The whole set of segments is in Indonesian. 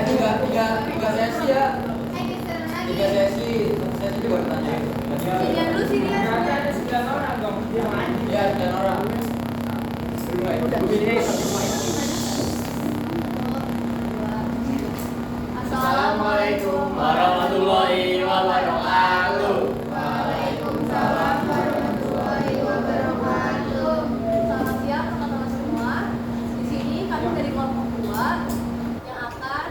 tiga sesi ya. Tiga sesi juga ditanya. Sinian dulu sinian. Ada 9 orang dong. Iya, 9 orang. Assalamualaikum warahmatullahi wabarakatuh. Waalaikumsalam warahmatullahi wabarakatuh. Selamat siang teman-teman semua. Di sini kami dari kelompok 2 yang akan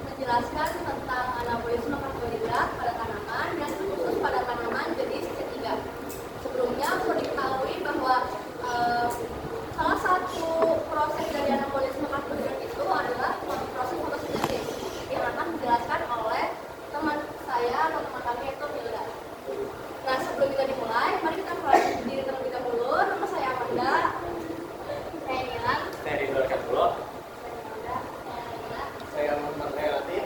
menjelaskan tentang anabolisme karbohidrat pada tanaman dan khusus pada tanaman jenis C3. Sebelumnya perlu diketahui bahwa salah satu proses dari anabolisme karbohidrat itu adalah proses fotosintesis yang akan dijelaskan oleh teman saya atau teman kami yaitu Milda. Nah, sebelum kita dimulai, mari kita perkenalkan diri terlebih dahulu. Nama saya Amanda. Saya Nilan. Saya Ridho Katullah. Saya Amanda. Saya Nila. Saya Muhammad Khairati.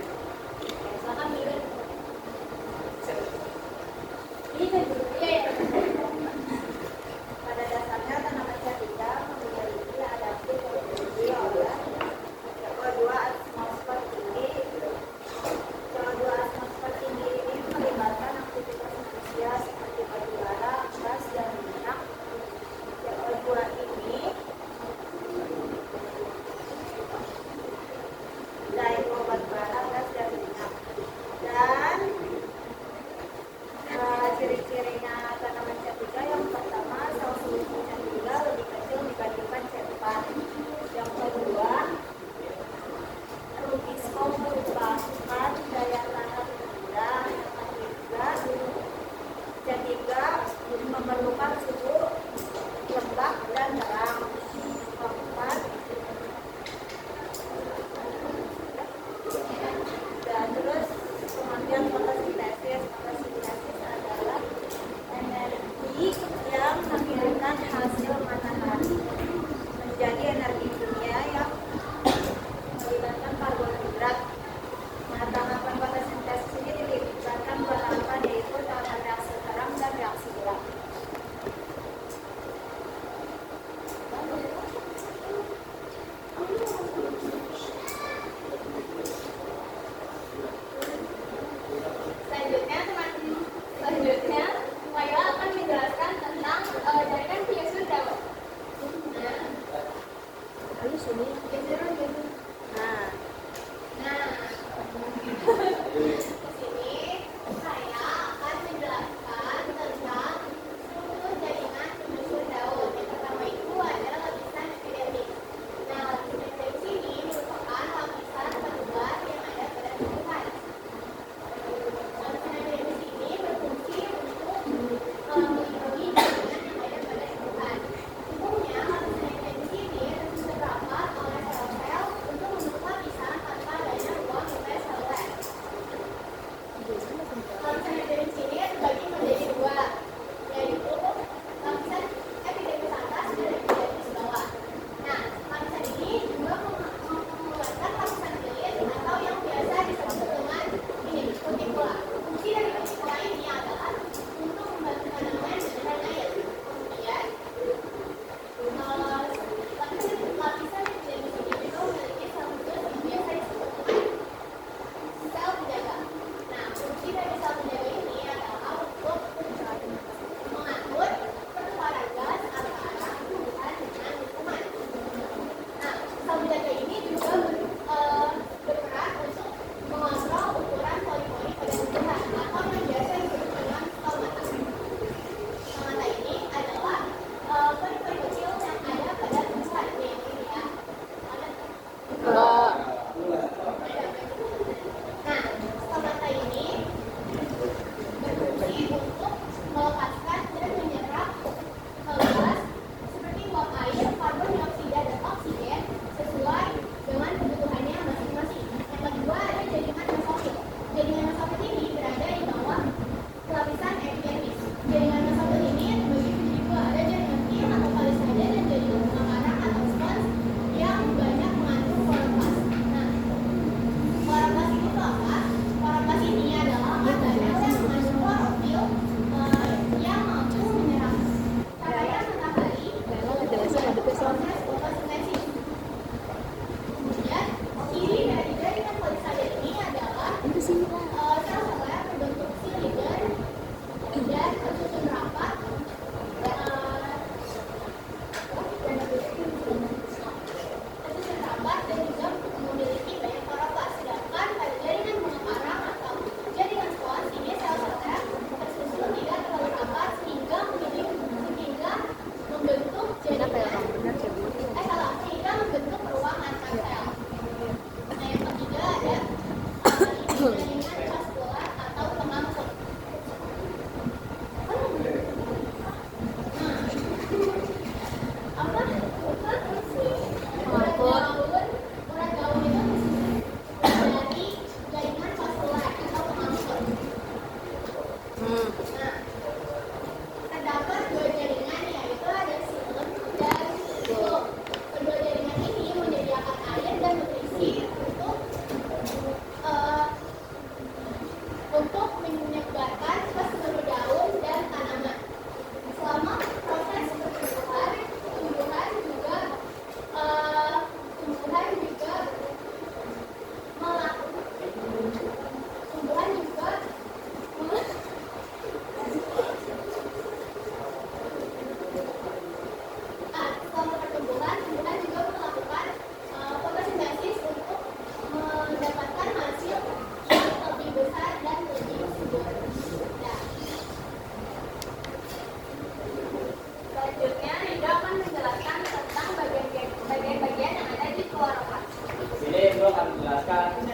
menjelaskan.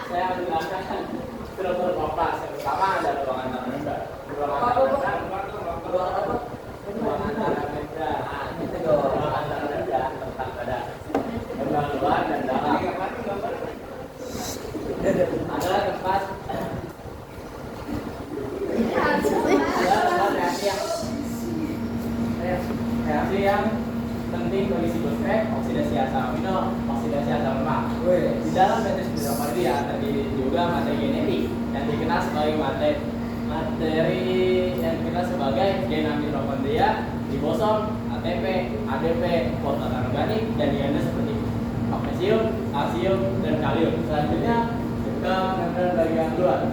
Saya akan menjelaskan struktur kompas. Yang pertama ada ruangan antara membran. Ruangan antara membran. Itu ruangan antara membran tentang pada membran luar dan dalam. Adalah tempat reaksi yang penting bagi siklus oksidasi asam amino, oksidasi asam lemak. Di dalam matriks mitokondria terdiri juga materi genetik yang dikenal sebagai materi yang dikenal sebagai DNA mitokondria, ribosom, ATP, ADP, fosfat anorganik, dan ion seperti magnesium, kalsium, dan kalium. Selanjutnya ke membran bagian luar.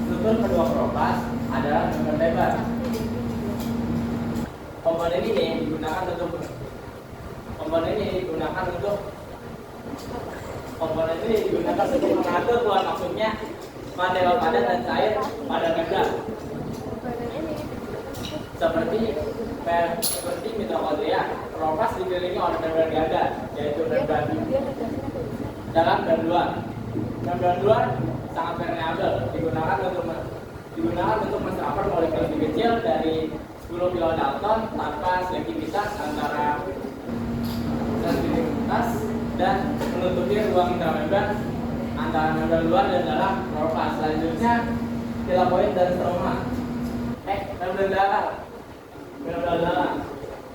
Struktur kedua kropas adalah membran lebar. Komponen ini digunakan untuk mengatur keluar masuknya material padat dan cair pada membran. Seperti mitokondria, kropas dikelilingi oleh membran ganda, yaitu membran dalam dan luar. Membran luar sangat permeabel, digunakan untuk menserap molekul lebih kecil dari 10 kilodalton tanpa selektivitas antara sensitivitas dan menutupi ruang intramembran antara membran luar dan dalam kropas. Selanjutnya tilakoid dan stroma. Membran dalam.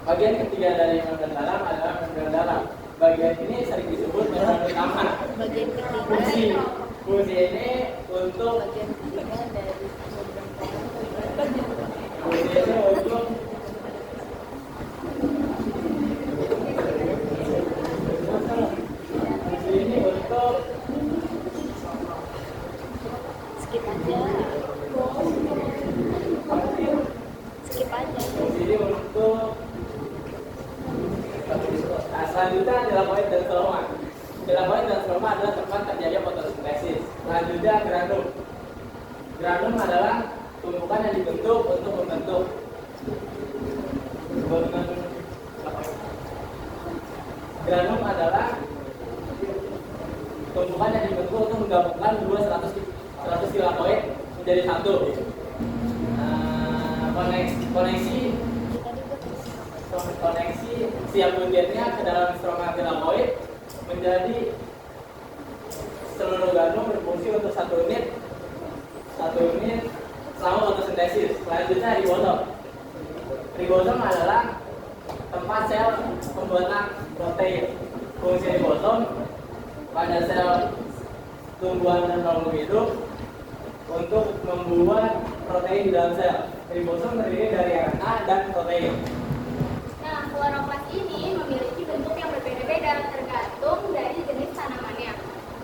Bagian ketiga dari membran dalam adalah membran dalam. Bagian ini sering disebut membran utama. Bagian ketiga. Fungsi ini untuk skip aja. Selanjutnya tilakoid dan stroma. Tilakoid dan stroma adalah tempat terjadinya fotosintesis. Selanjutnya granum. Granum adalah tumpukan yang dibentuk untuk membentuk granum adalah tumpukan yang dibentuk untuk menggabungkan dua 100 tilakoid menjadi satu. Koneksi siap buntutnya ke dalam stroma tilakoid menjadi seluruh granum berfungsi untuk satu unit selama fotosintesis. Selanjutnya ribosom. Ribosom adalah tempat sel pembuatan protein. Fungsi ribosom pada sel tumbuhan dan makhluk hidup untuk membuat protein di dalam sel. Ribosom terdiri dari RNA dan protein. Nah, kloroplast ini memiliki bentuk yang berbeda-beda tergantung dari jenis tanamannya.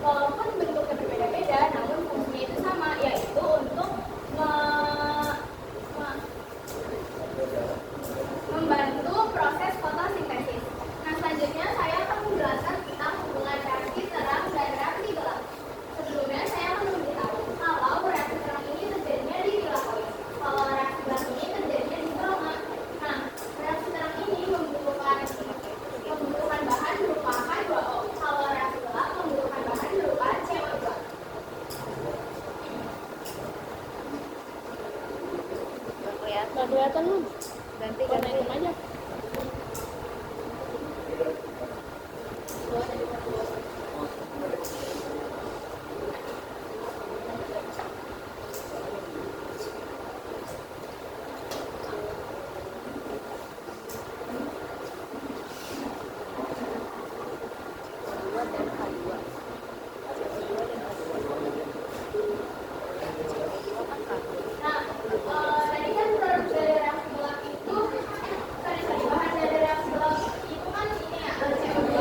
Walaupun bentuknya berbeda-beda, namun fungsinya itu sama, yaitu untuk membantu proses fotosintesis. Nah, selanjutnya saya akan menjelaskan tentang hubungan reaksi terang dan reaksi gelap. Sebelumnya saya akan memberitahu kalau reaksi terang ini terjadinya di tilakoid, kalau reaksi gelap ini terjadinya di stroma. Nah, reaksi terang ini membutuhkan bahan berupa H2O, kalau reaksi gelap membutuhkan bahan berupa CO2. Nggak kelihatan lu. Ganti aja. Tadi kan produk dari reaksi gelap itu, bahan dari reaksi gelap itu kan ini ya, CO2.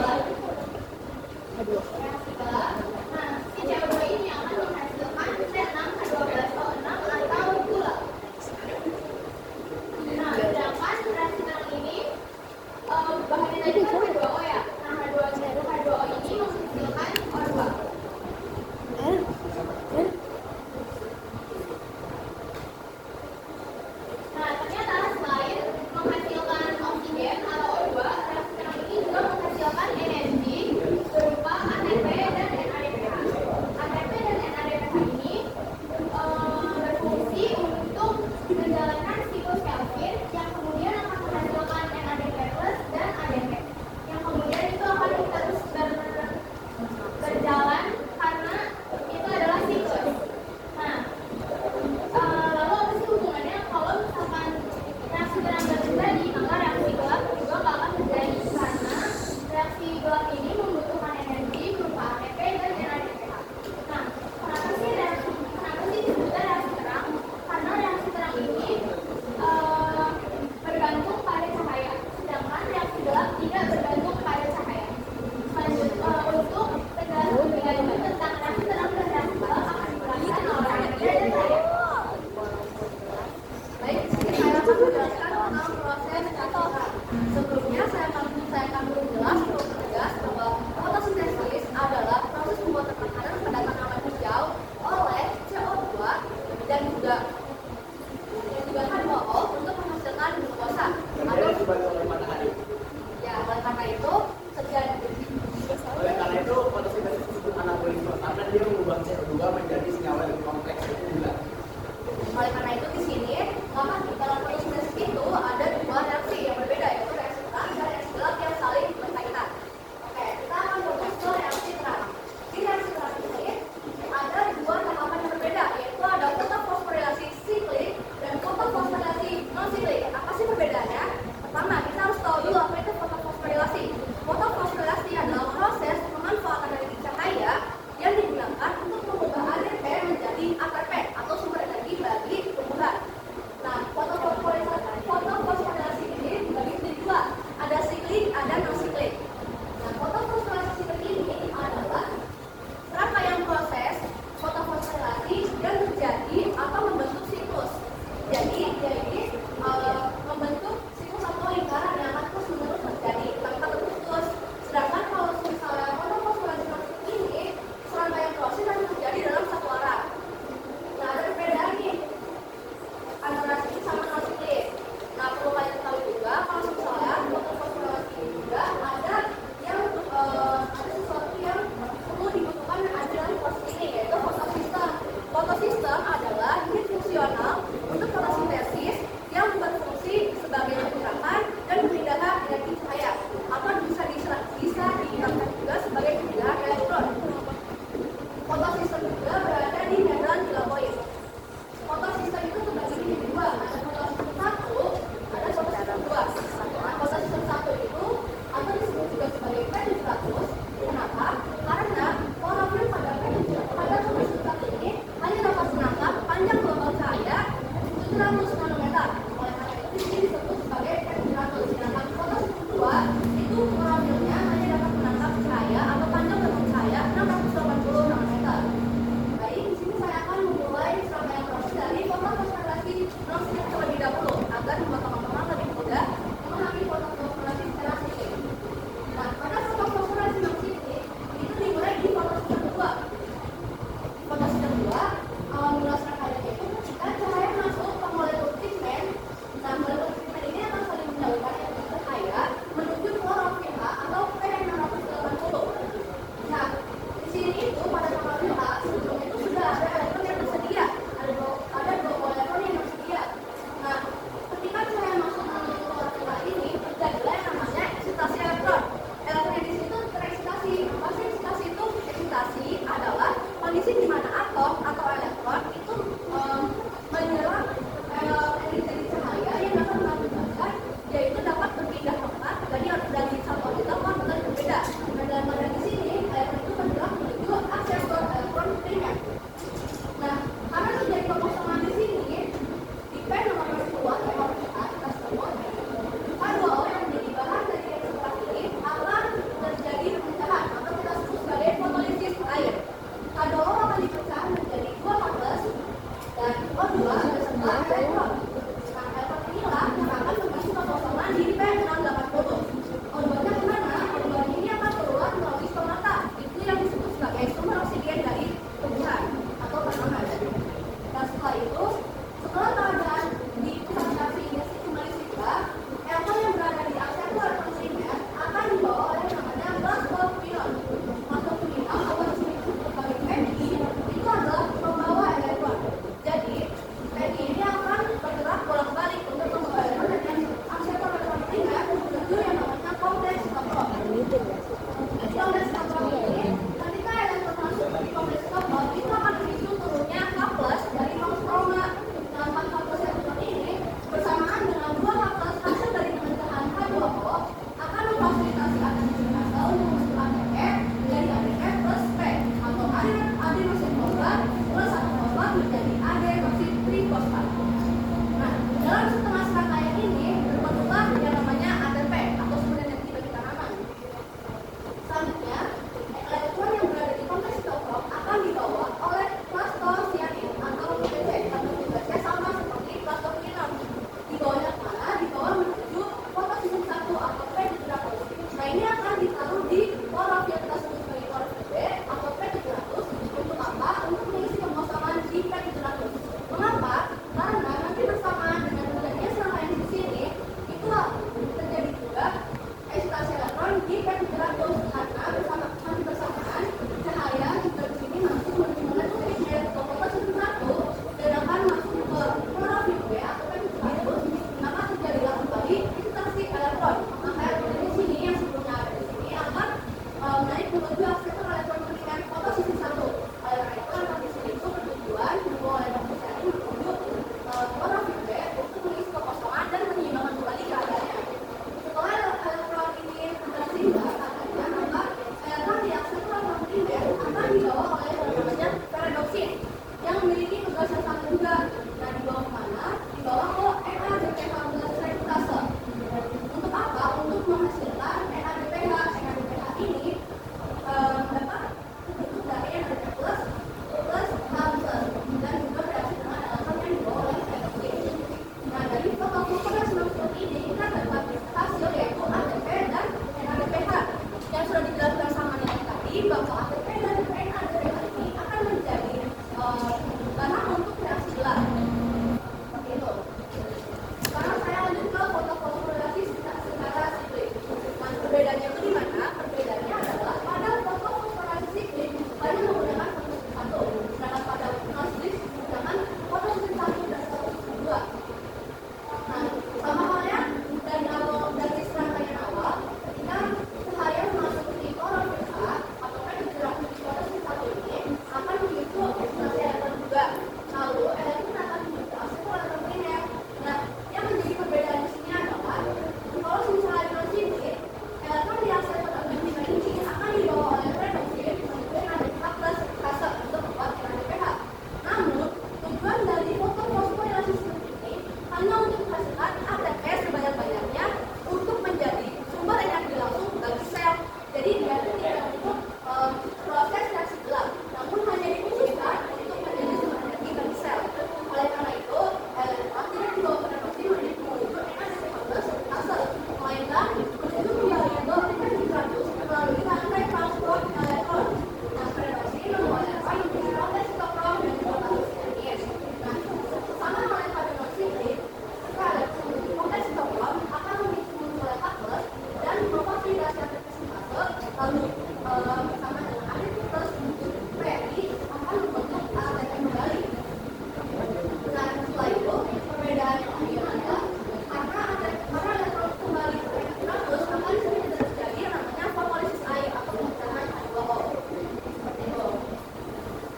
Reaksi gelap. Nah, si CO2 ini akan menghasilkan C6H12O6 atau gula. Nah, sedangkan reaksi terang ini bahannya tadi kan H2O ya. Nah, H2O ini menghasilkan O2. Nah, ternyata selain menghasilkan oksigen atau O2, reaksi terang ini juga menghasilkan energi gelap ini membutuhkan energi berupa ATP dan NADPH. Nah, kenapa sih disebutnya reaksi terang? Karena reaksi terang ini bergantung pada cahaya, sedangkan reaksi gelap tidak bergantung pada cahaya. Untuk tergantung tentang reaksi terang dan reaksi gelap akan dijelaskan oleh ATP dan cahaya. Baik, saya akan menjelaskan tentang proses reaksi terang. Sebelumnya saya akan berjelas untuk tegas bahwa ATP dan DNA DPH ini akan menjadi bahan untuk reaksi gelar. Seperti itu. Sekarang saya lanjut ke fotofosforilasi secara siklik. Nah, perbedaannya itu di mana? Perbedaannya adalah pada fotofosforilasi siklik hanya menggunakan fotosintesis 1, sedangkan pada fotosintesik menggunakan fotosintesis 1 dan fotosintesis 2. Nah, sama halnya dari serangkaian awal, ketika cahaya masuk di klorofila atau di gerak fotosintesis 1 ini akan memicu oksidasi elektron juga. Lalu elektron akan memicu akseptor elektron primer. Nah, yang menjadi perbedaan di sini adalah kalau misalnya di sini elektron di akseptor elektron primer ini akan dibawa oleh redoxin menuju NADPH plus fase untuk membuat NADPH. Namun, tujuan dari fotofosforilasi ini hanya untuk menghasilkan ATP sebanyak-banyaknya untuk menjadi sumber energi langsung bagi sel. Jadi dia tidak untuk proses reaksi gelap, namun hanya difungsikan untuk menjadi sumber energi bagi sel. Oleh karena itu, elektron tidak dibawa ke redoxin menuju NADPH plus fase, melainkan menuju kembali ke energi melalui rantai transport elektron. Nah, redoxin membawa elektron menjadi rantai sitokrom dan fotosintesis. Nah, sama halnya pada non-siklik, proses sitokrom akan memicu molekul plus dan memfasilitasi sintase, lalu bersama dengan ATP plus PI akan membentuk ATP kembali. Nah, setelah itu perbedaan yang lain adalah karena elektron kembali ke NADPH plus akan sering terjadi namanya fosforisis air atau pemecahan H2O. Seperti itu.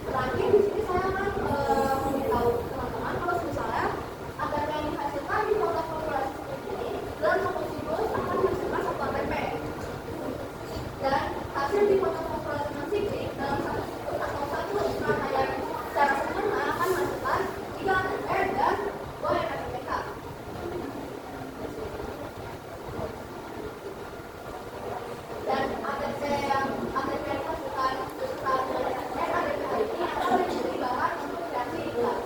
Terakhir di sini saya akan memberitahu teman-teman kalau misalnya ATP yang dihasilkan di fotofosforilasi ini dalam satu siklus akan menghasilkan satu ATP. Dan hasil di fotofosforilasi siklik dalam satu siklus atau satu rangkaian secara sempurna akan menghasilkan 3 ATP dan 2 NADPH. Dan ATP yang dihasilkan setelah NADPH ini akan menjadi bahan untuk reaksi gelar.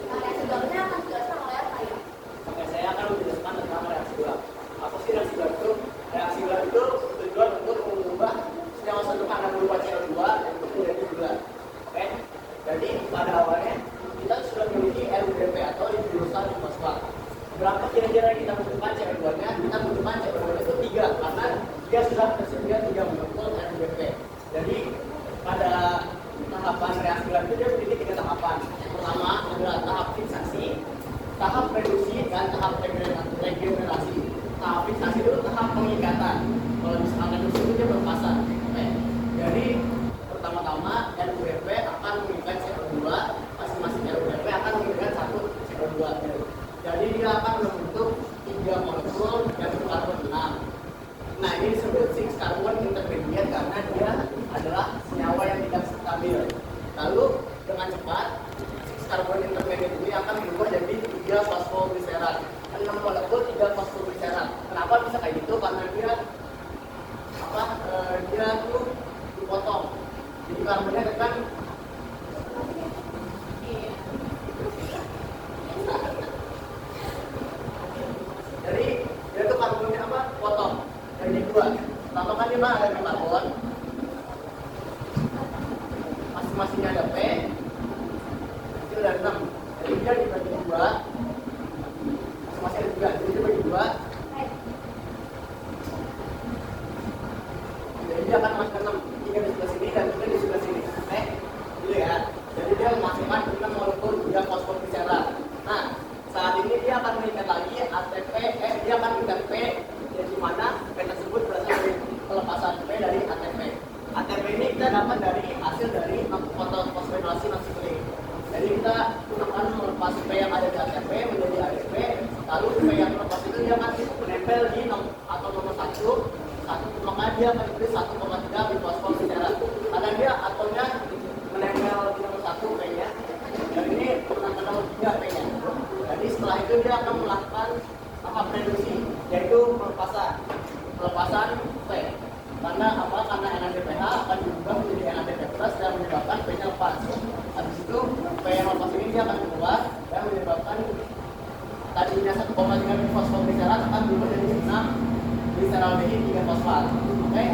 Nah, reaksi gelarnya akan dijelaskan oleh saya. Oke, saya akan menjelaskan tentang reaksi gelap. Apa sih reaksi gelap itu? Reaksi gelap itu tujuan untuk mengubah senyawa satu karena berupa CO2 untuk menjadi gelap. Oke, jadi pada awalnya kita sudah memiliki RUDP atau hidrosa fosfat. Berapa kira-kira kita butuhkan CO2-nya? Kita butuhkan CO2-nya itu 3 karena dia sudah tersedia 3 molekul RUDP. Jadi pada tahapan reaksi gelap itu dia memiliki 3 tahapan. Yang pertama adalah tahap fiksasi, tahap reduksi, dan tahap regenerasi. Tahap fiksasi itu tahap pengikatan. Kalau misalkan reduksi itu dia pelepasan. Oke. Jadi pertama-tama RUDP akan mengikat CO2, masing-masing RUDP akan mengikat 1 CO2. Jadi dia akan membentuk 3 molekul yang berkarbon 6. Nah, ini disebut 6 carbon intermediate karena dia adalah senyawa yang tidak stabil. Lalu dengan cepat 6 carbon intermediate ini akan berubah jadi 3 fosfogliserat. 6 molekul 3 fosfogliserat. Kenapa bisa kayak gitu? Karena dia dia tuh dipotong. Jadi karbonnya kan jadi dia tuh karbonnya potong. Jadi 2. Pertama kan dia ada 5 karbon. Masing-masingnya ada P. Itu ada 6. Jadi dia dibagi 2. Masing-masing ada 3. Jadi dia dibagi 2. Jadi dia akan masuk ke 6. 3 di sebelah sini dan 3 di sebelah sini. Oke? Gitu ya. Jadi dia menghasilkan 6 molekul 3 fosfogliserat. Nah, saat ini dia akan mengikat lagi ATP, dia akan mengikat P, di mana P tersebut berasal dari pelepasan P dari ATP. ATP ini kita dapat dari hasil dari fotofosforilasi non-siklik. Jadi kita akan melepas P yang ada di ATP menjadi ADP, lalu P yang terlepas itu dia akan menempel di atom nomor 1, maka dia akan diberi 1,3 bifosfoglycerat. Karena dia atomnya menempel di nomor 1 P-nya, dan ini menempel nomor 3 P-nya. Jadi setelah itu dia akan melakukan tahap reduksi, yaitu pelepasan P. Karena apa? Karena NADPH akan diubah menjadi NADPH plus dan menyebabkan P-nya lepas. Habis itu P yang lepas ini dia akan keluar dan menyebabkan tadinya 1,3 bifosfoglycerat akan berubah jadi 6 gliseraldehyde 3 fosfat. Oke,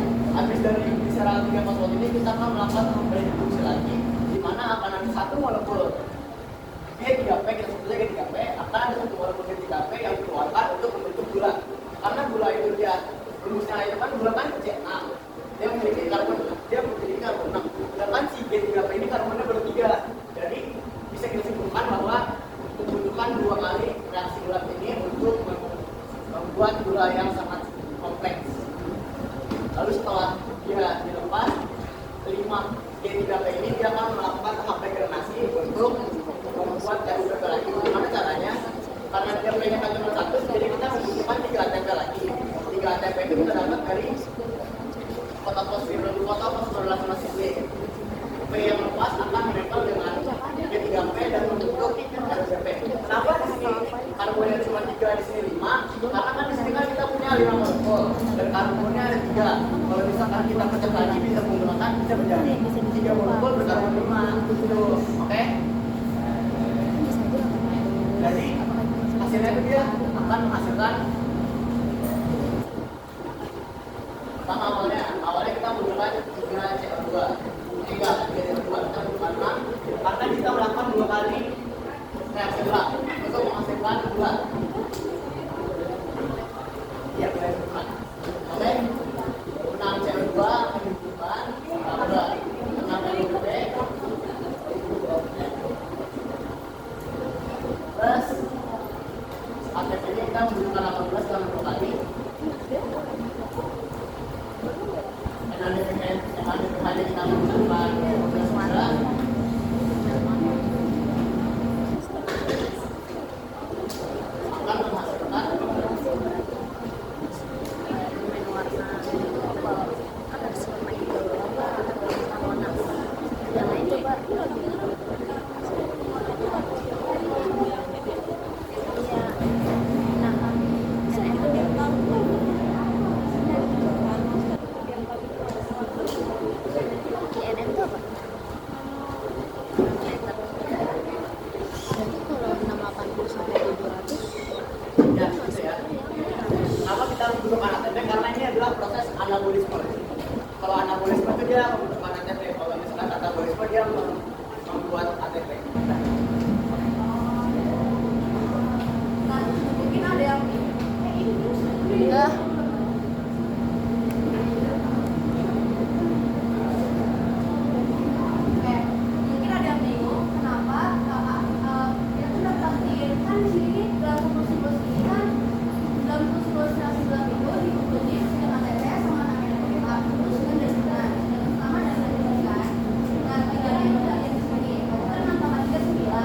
habis dari gliseraldehyde 3 fosfat kita akan melakukan reproduksi lagi, di mana akan ada satu molekul G3P, kita sebutnya G3P, akan ada satu molekul G3P yang dikeluarkan untuk membentuk gula. Karena gula itu dia rumusnya itu kan gula kan C6, dia memiliki karbon 6. Sedangkan si G3P ini karbonnya bertiga. Jadi bisa kita simpulkan bahwa membutuhkan 2 kali reaksi gula ini untuk membuat gula yang sangat kompleks. Lalu setelah dia dilepas, 5 G3P ini dia akan melakukan tahap degradasi untuk membuat ATP lagi. Bagaimana caranya? Karena dia punya kan cuma 1, jadi kita membutuhkan 3 ATP lagi. 3 ATP itu kita dapat dari fosforilat sama siklik. P yang lepas akan menempel dengan G3P dan membentuk ATP. Kenapa di sini karbonnya cuma 3, di sini 5? Karena kan di sini kan kita punya 5 molekul dan karbonnya ada 3. Kalau misalkan kita pecah lagi bisa menggunakan bisa menjadi 3 molekul berkarbon 5 gitu. Oke? Jadi hasilnya itu dia akan menghasilkan pertama awalnya kita menggunakan CO2 kita menggunakan karena kita melakukan 2 kali reaksi gelap untuk menghasilkan gula. Ya, kita lakukan. Oke, 6 CO2 menunjukkan ada 6 LUP plus ATP ini kita membutuhkan 18 dalam 2 kali. Hanya kita membutuhkan 12 juga. Akan menghasilkan ya, gitu ya. Kenapa kita harus membutuhkan ATP? Karena ini adalah proses anabolisme. Kalau anabolisme itu dia membutuhkan ATP. Kalau misalkan katabolisme dia membuat ATP. Nah, mungkin ada yang Enggak. mungkin ada yang bingung kenapa kita tuh dapetin kan di sini dalam siklus ini kan dalam siklus reaksi gelap itu diikuti dengan ATP sama namanya terus dengan sama dan kan. Nah, 3 itu dari sini. Kan 6 tambah 3 9.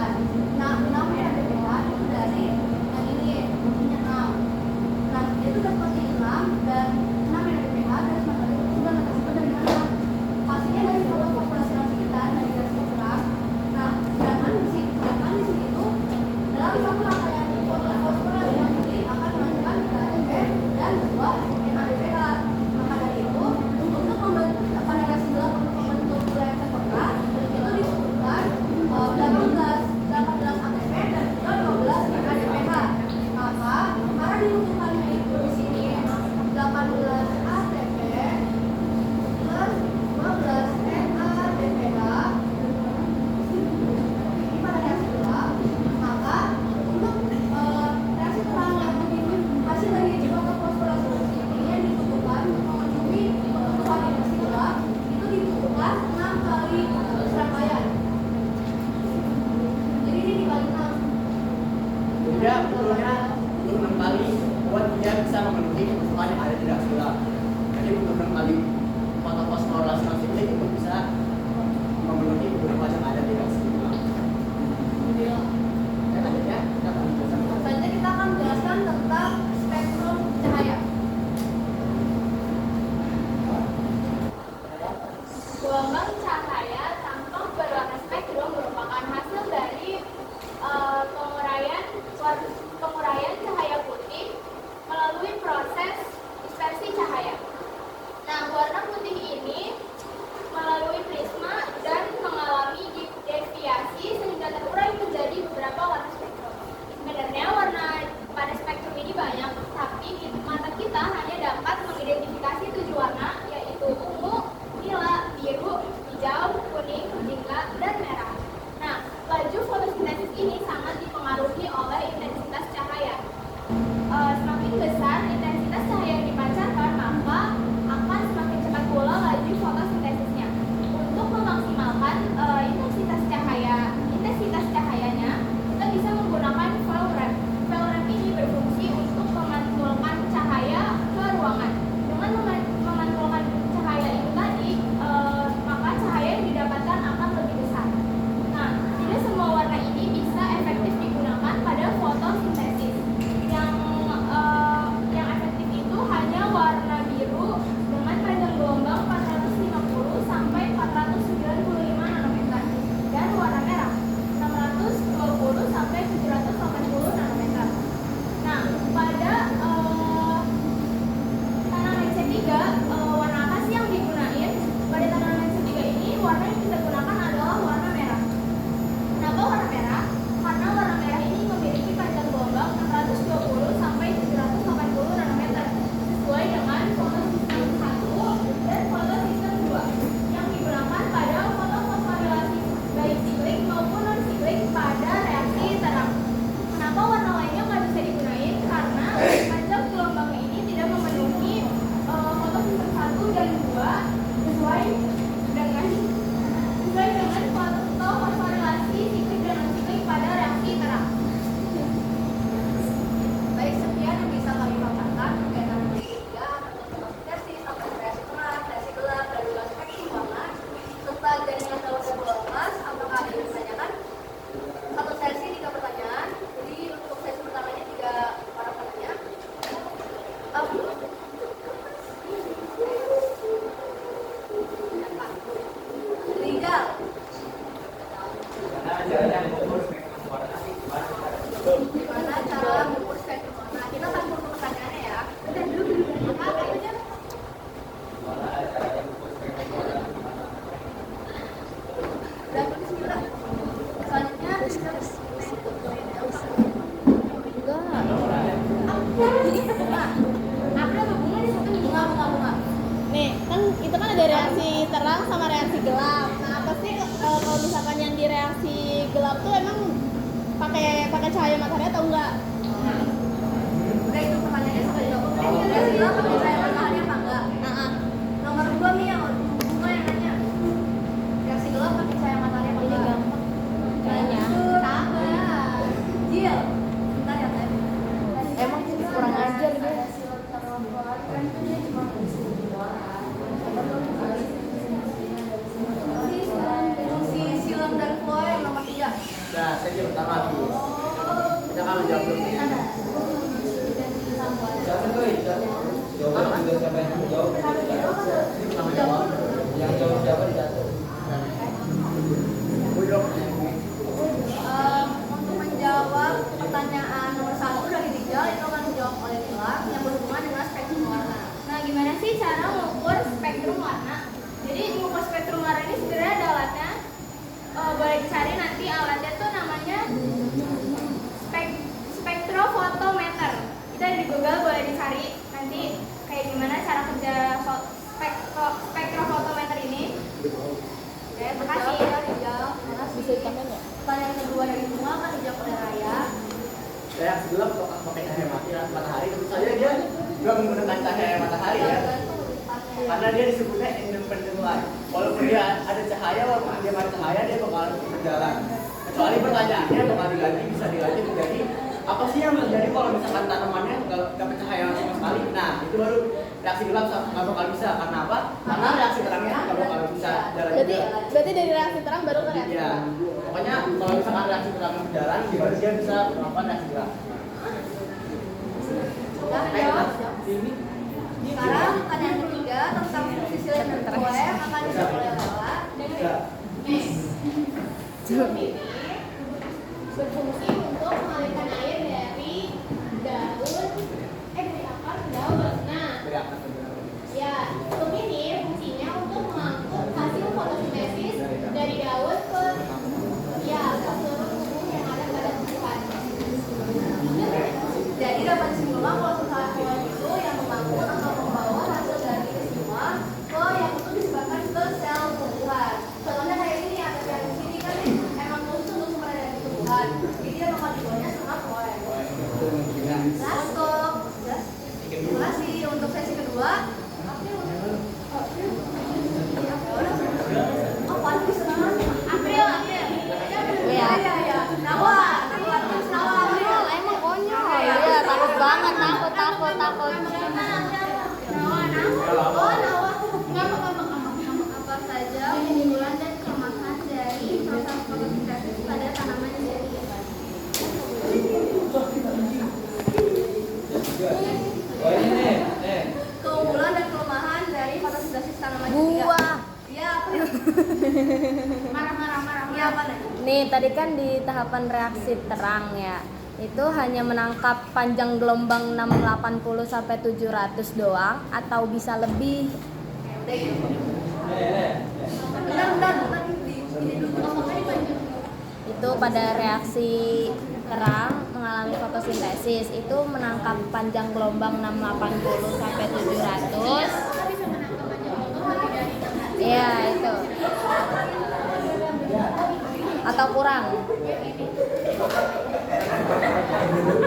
Rizal. Karena caranya mengukur spektrum warna sih Gimana cara mengukur spektrum warna? Kita akan mengukur pertanyaannya ya. Udah dulu. Apa aja? Gimana caranya mengukur spektrum warna? Udah tulis juga. Selanjutnya bunga. Nih, kan itu kan ada reaksi terang sama reaksi gelap. Nah, apa sih kalau misalkan yang di reaksi gelap tuh emang pakai cahaya matahari atau enggak? Udah itu pertanyaannya sudah dijawab. Reaksi gelap pakai cahaya matahari apa enggak? Nomor 2 nih yang bunga yang nanya. Reaksi gelap pakai cahaya matahari apa enggak? Kayaknya. Sabar. Jil. Bentar ya, Teh. Emang kurang ajar dia. Fungsi silam dan flow yang nomor 3. Nah, saya yang pertama dulu. Kita akan menjawab dulu. Siapa tuh? Jawaban juga siapa yang jawab? Pertama jawab. Yang jawab siapa dijatuh? Budok. Untuk menjawab pertanyaan nomor 1 dari Rizal itu akan dijawab oleh Mila yang berhubungan dengan spektrum warna. Nah, gimana sih cara mengukur spektrum warna? Jadi mengukur spektrum warna ini sebenarnya ada alatnya. Boleh dicari nanti alatnya tuh namanya spektrofotometer. Itu ada di Google, boleh dicari nanti kayak gimana cara kerja spektrofotometer ini. Oke, makasih ya Rizal. Bisa ditahan ya? Pertanyaan kedua dari Bunga akan dijawab oleh Raya. Reaksi gelap pakai cahaya matahari, tentu saja dia juga menggunakan cahaya matahari ya. Karena dia disebutnya independent light. Walaupun dia ada cahaya, walaupun dia ada cahaya, dia bakal berjalan. Kecuali pertanyaannya bakal bisa diganti menjadi apa sih yang terjadi kalau misalkan tanamannya nggak dapat cahaya sama sekali. Nah, itu baru reaksi gelap nggak bakal bisa. Karena apa? Karena reaksi terangnya nggak bakal bisa jalan juga. Berarti dari reaksi terang baru ke reaksi Iya. Pokoknya kalau misalkan reaksi terang berjalan, baru dia bisa melakukan reaksi gelap. Sudah jawab. Sekarang pertanyaan ketiga tentang fungsi silam dan flow yang akan dijawab oleh Lela. berfungsi untuk mengalirkan air dari dari akar ke daun. Nah, ya, untuk ini fungsinya untuk mengangkut hasil fotosintesis dari daun ke seluruh tubuh yang ada pada tumbuhan. Jadi dapat disimpulkan kalau sesaat flow itu yang mengangkut atau membawa hasil dari itu semua ke yang itu disebabkan ke sel tumbuhan. Contohnya kayak ini ya, yang di sini kan emang khusus untuk sumber dari tumbuhan. Jadi dia bakal dibawanya sama flow. Masuk. Terima kasih untuk sesi kedua. Oh, Panti senang. April. Ya. Nawa. Emang konyol. Iya, takut banget, takut. Nawa. Apa saja keunggulan dan kelemahan dari proses fotosintesis pada tanaman sendiri? Oh ini nih. Keunggulan dan kelemahan dari fotosintesis tanaman Buah. Iya, apa ya? Marah. Iya, apa nih? Nih, tadi kan di tahapan reaksi terang ya. Itu hanya menangkap panjang gelombang 680 sampai 700 doang atau bisa lebih. Udah gitu. Bentar, ini dulu. Itu pada reaksi terang mengalami fotosintesis itu menangkap panjang gelombang 680 sampai 700. Iya, itu. Atau kurang.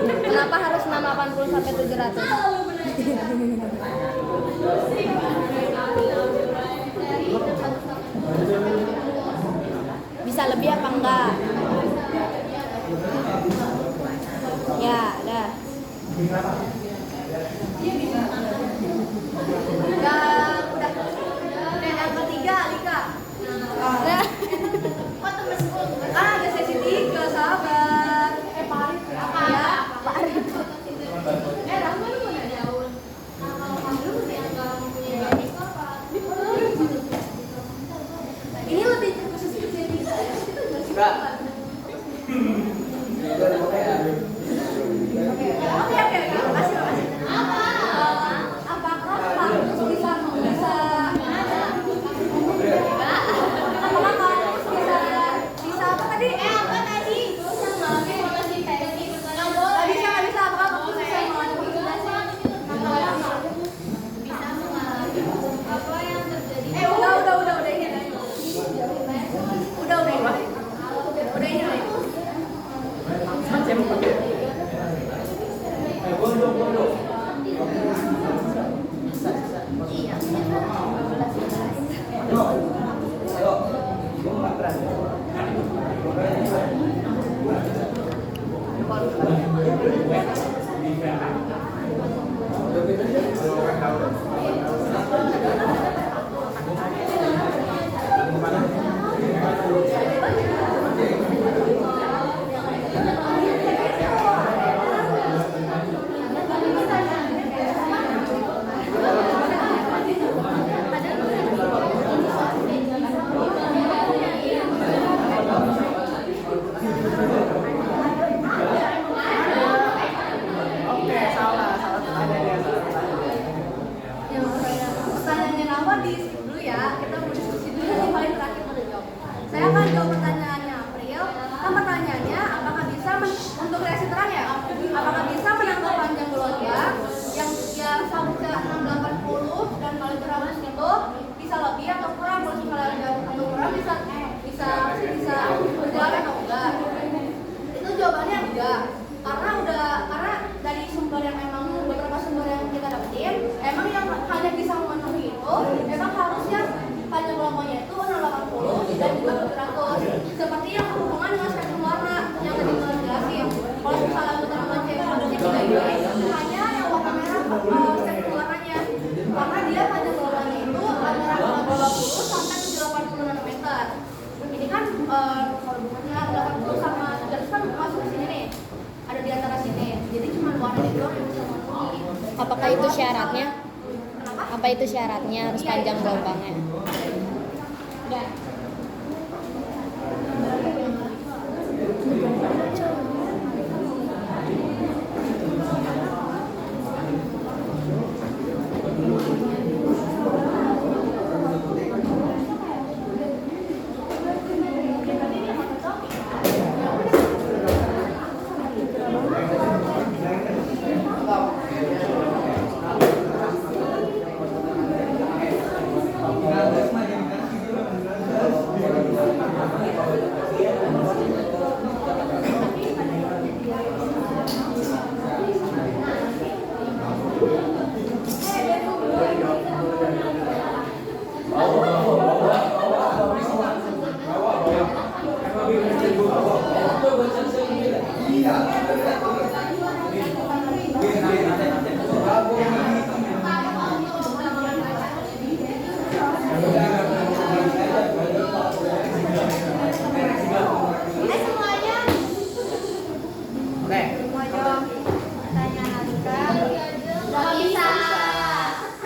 Kenapa harus 680 sampai 700? Bisa lebih apa enggak? Ya, dah. Udah. Yang ketiga, Alika. Dah. Ada sesi 3, sabar. Pak Arif. Ya, Pak Arif. Rahma lu mana daun? Kalau kamu lu yang enggak mempunyai jenis apa? juga. Oke, makasih. Apakah kampus bisa apakah kampus bisa apa tadi? Apa tadi? Bisa mengalami fotosintesis. Nggak bisa, apakah kampus bisa mengalami fotosintesis? Bisa mengalami apa yang terjadi. Udah ini. Udah ini. Saya mau pakai. Bondo. Iya. Ayo. Gua nggak keras. Pertanyaannya Nawa di dulu ya, kita mau diskusi dulu yang paling terakhir pada jawab. Saya akan jawab pertanyaannya April. Kan pertanyaannya, apakah bisa untuk reaksi terang ya? Apakah bisa menangkap panjang gelombang yang sampai 680 dan kali berhabis itu bisa lebih atau kurang? Kalau misalnya atau kurang bisa berjalan atau enggak? Itu jawabannya enggak. Karena dari sumber yang memang beberapa sumber yang kita dapetin, emang yang hanya bisa memenuhi itu, memang harusnya panjang gelombangnya itu 680 dan juga 700. Seperti yang berhubungan dengan spektrum warna yang tadi kita jelasin. Kalau misalnya utama C-nya 3 hanya yang warna merah spektrum warnanya, karena dia panjang gelombangnya itu antara 20 sampai 780 nanometer. Ini kan kalau hubungannya 80 sama 700 kan masuk ke sini nih. Ada di antara sini, jadi cuma warna itu doang yang bisa memenuhi. Apakah itu syaratnya? Kenapa? Apa itu syaratnya harus panjang gelombangnya? Udah.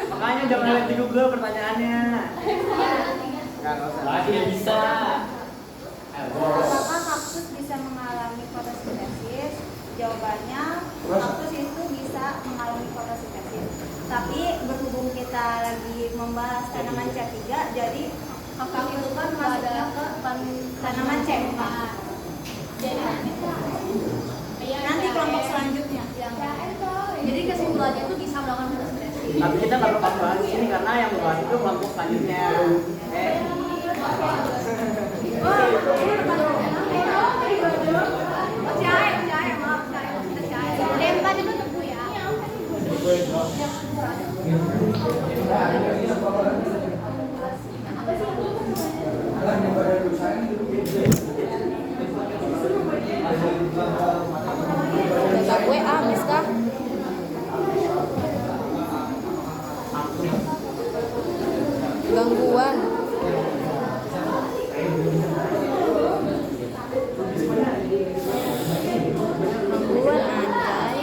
Makanya jangan lihat di Google pertanyaannya. Lagi ya bisa. Apakah kaktus bisa mengalami fotosintesis? Jawabannya, kaktus itu bisa mengalami fotosintesis. Tapi berhubung kita lagi membahas tanaman C3, jadi kaktus itu kan masuknya ke tanaman C4. Nanti kelompok selanjutnya. Jadi kesimpulannya itu bisa melakukan fotosintesis. Tapi kita nggak bakal bahas di sini karena yang bahas itu kelompok selanjutnya. Lempar itu tebu ya. Data gue habis kah? Gangguan. Gangguan anjay.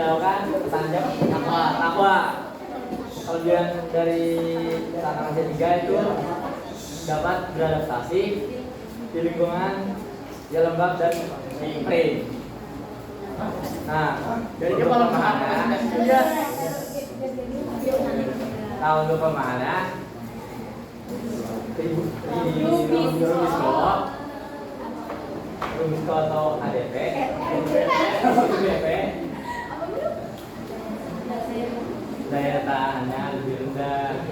dilakukan perpanjang takwa. Kelebihan dari tantangan C3 itu dapat beradaptasi di lingkungan yang lembab dan kering. Nah, Jadi dia kalau pemahaman dia tahu untuk pemahaman Rubisko atau ADP, UBP, daya tahannya lebih rendah,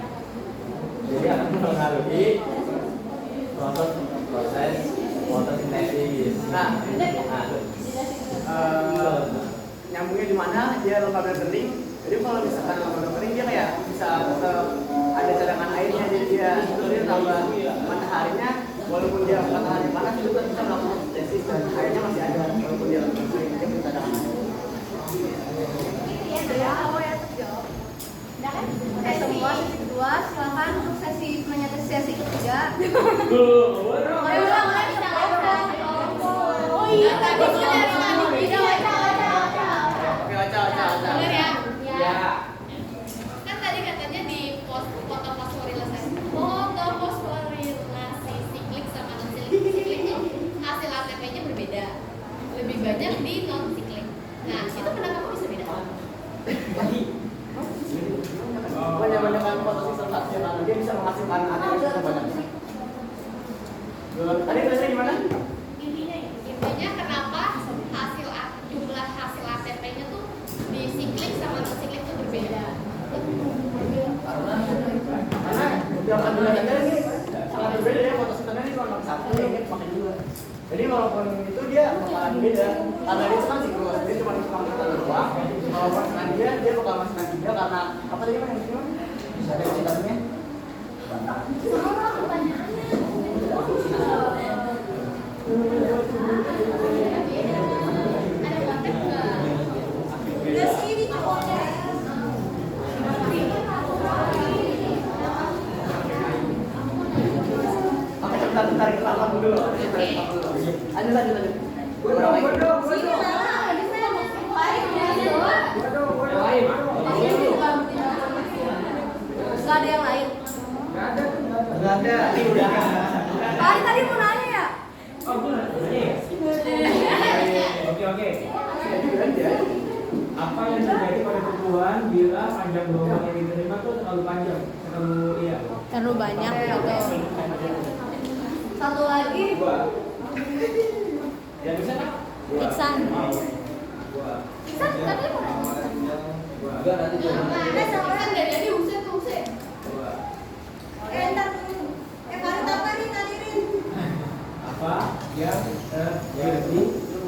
jadi akan mempengaruhi proses fotosintesis. Nah, nyambungnya di mana dia lembab dan kering. Jadi kalau misalkan lembab dan kering dia kayak bisa tetap ada cadangan airnya, jadi dia tambah mataharinya walaupun dia matahari panas itu kan bisa melakukan fotosintesis dan airnya masih ada walaupun dia lembab dan kering, dia punya cadangan air. Semua sesi kedua, silakan untuk sesi menyatakan sesi ketiga. Oh iya, tadi sudah Oke, baca. bener ya? Ya. Kan tadi katanya di foto fosforilasi siklik sama non siklik itu hasil ATP-nya berbeda, lebih banyak di non siklik. Nah, itu kenapa kok bisa beda? Banyak fotosintesis karena dia bisa menghasilkan ATP yang banyak. Tadi bahasanya gimana? Intinya kenapa jumlah hasil ATP-nya tuh di siklik sama non siklik itu berbeda? Karena tiap kandungannya ini sangat berbeda ya, fotosintesis ini cuma pakai satu, ini pakai dua. Jadi walaupun itu dia bakalan beda, karena dia itu kan siklus, dia cuma masukkan satu doang. Kalau masukkan dia bakal masukkan tiga karena apa tadi yang itu? Ada ceritanya? Bentar, kita lakukan dulu. Lanjut. Gak ada yang lain. Gak ada. Ini udah. Tadi mau nanya ya? Oke. Apa yang terjadi pada tumbuhan bila panjang gelombang yang diterima tuh terlalu panjang, Terlalu banyak gitu. Satu lagi. Ya bisa kan? Iksan. Bisa tadi mau nanya. Kan dari jadi uset. Ntar Farid apa nih tadi Rin? Apa yang terjadi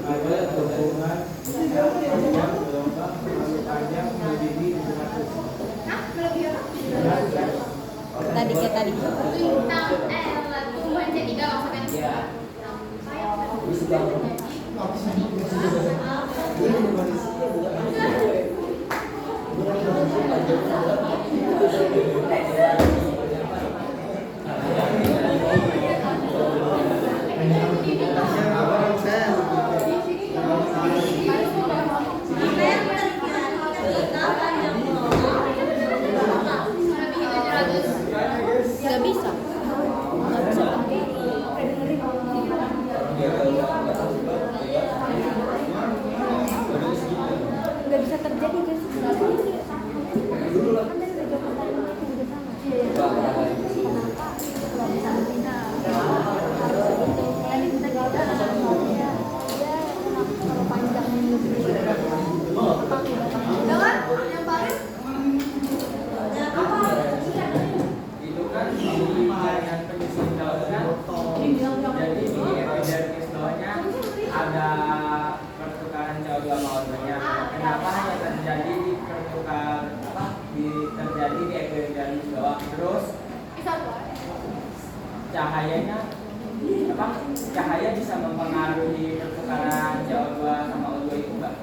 pada tumbuhan bila panjang gelombang terlalu panjang melebihi 200? Hah? Melebihi apa? Tadi kayak tadi. Tumbuhan C3 maksudnya? Ya. Gak bisa. Gak bisa terjadi guys. Udah kan? Yang Farid? Itu kan di jaringan penyusun daunnya, jadi di epidermis daunnya ada pertukaran CO2 sama O2-nya. Kenapa hanya terjadi di terjadi di epidermis doang? Terus cahaya bisa mempengaruhi pertukaran CO2 sama O2 itu enggak?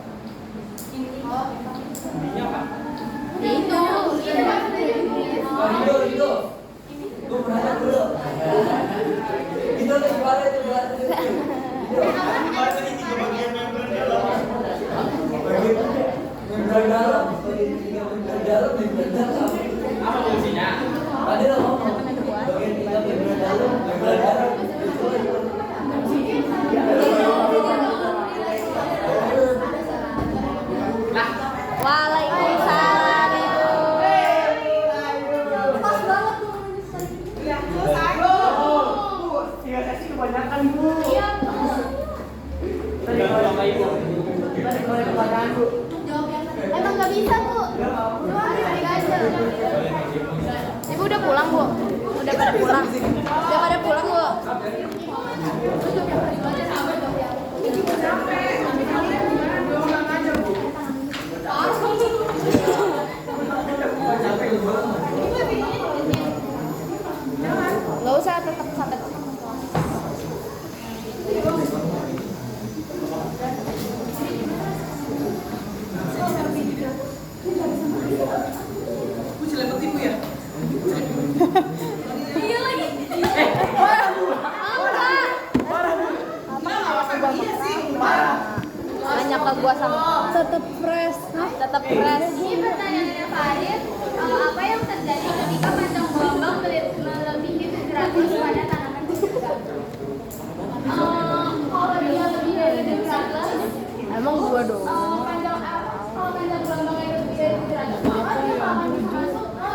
Intinya apa? Itu. Itu. Gue pernah dulu. Itu tuh gimana itu buat itu. Apa fungsinya? Tadi lo ngomong bagian 3 bagian dalam, bagian dalam. Waalaikumsalam Ibu. Pas banget tuh. Iya, sesi kebanyakan Bu. Iya. Tadi kalau Bapak Ibu. Tadi kalau kebanyakan Bu. Jawab yang tadi. Emang nggak bisa Bu? Cuma hari aja. Ibu udah pulang Bu? Udah pada pulang? Udah pada pulang Bu? Gak usah, tetap sampai Iya lagi. banyak ke gua sama tetap fresh. Tetap fresh. Ini pertanyaannya Farid, apa yang terjadi ketika panjang gelombang melebihi 700 pada tanaman juga? Kalau dia lebih dari 700, Emang gua dong. kalau panjang gelombangnya lebih dari 700, maka dia akan masuk ke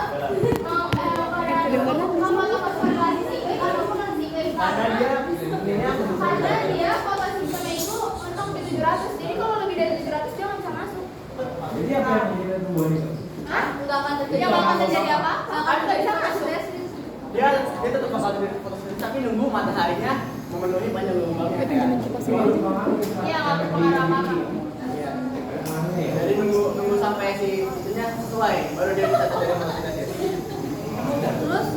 korelasi siklik ataupun non siklik. Karena dia fotosistemnya itu mentok di 700, jadi kalau lebih dari 700 dia nggak bisa masuk. Jadi apa yang kita tumbuhan itu? Hah? Nggak akan terjadi apa? Nggak bisa masuk. Dia tetap bakal jadi fotosintesa tapi nunggu mataharinya memenuhi panjang gelombangnya. Iya, nggak berpengaruh apa-apa. Iya. Jadi nunggu sampai si itunya sesuai baru dia bisa terjadi fotosintesa. Terus